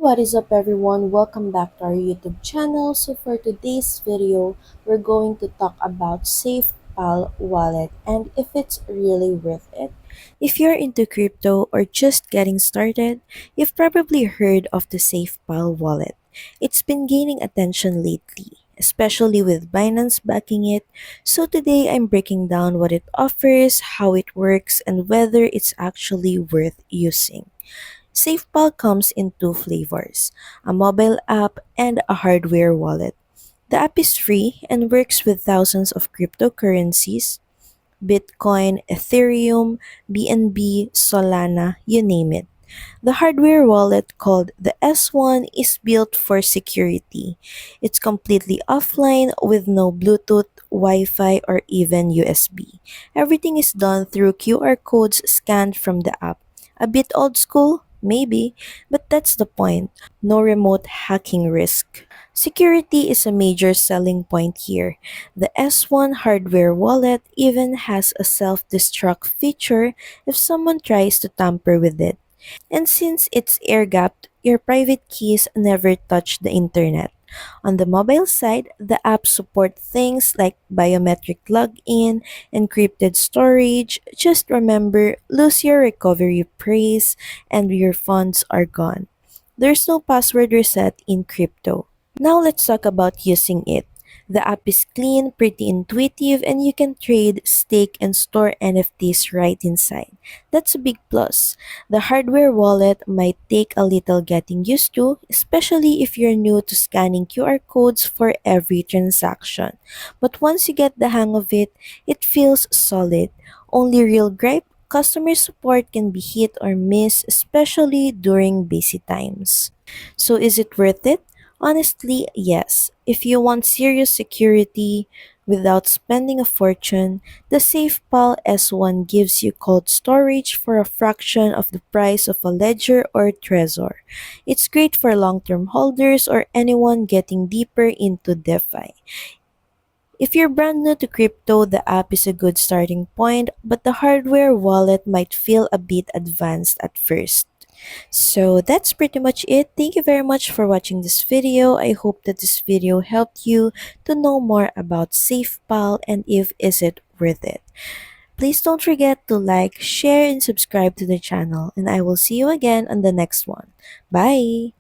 what is up everyone? Welcome back to our YouTube channel. So for today's video, we're going to talk about SafePal Wallet and if it's really worth it. If you're into crypto or just getting started, you've probably heard of the SafePal Wallet. It's been gaining attention lately, especially with Binance backing it. So today I'm breaking down what it offers, how it works, and whether it's actually worth using. SafePal comes in two flavors, a mobile app and a hardware wallet. The app is free and works with thousands of cryptocurrencies, Bitcoin, Ethereum, BNB, Solana, you name it. The hardware wallet called the S1 is built for security. It's completely offline with no Bluetooth, Wi-Fi, or even USB. Everything is done through QR codes scanned from the app. A bit old school? Maybe, but that's the point. No remote hacking risk. Security is a major selling point here. The S1 hardware wallet even has a self-destruct feature if someone tries to tamper with it. And since it's air-gapped, your private keys never touch the internet. On the mobile side, the app supports things like biometric login, encrypted storage. Just remember, lose your recovery praise and your funds are gone. There's no password reset in crypto. Now let's talk about using it. The app is clean, pretty intuitive, and you can trade, stake, and store NFTs right inside. That's a big plus. The hardware wallet might take a little getting used to, especially if you're new to scanning QR codes for every transaction. But once you get the hang of it, it feels solid. Only real gripe, customer support can be hit or miss, especially during busy times. So is it worth it? Honestly, yes. If you want serious security without spending a fortune, the SafePal S1 gives you cold storage for a fraction of the price of a Ledger or Trezor. It's great for long-term holders or anyone getting deeper into DeFi. If you're brand new to crypto, the app is a good starting point, but the hardware wallet might feel a bit advanced at first. So that's pretty much it. Thank you very much for watching this video. I hope that this video helped you to know more about SafePal and if is it worth it. Please don't forget to like, share, and subscribe to the channel, and I will see you again on the next one. Bye!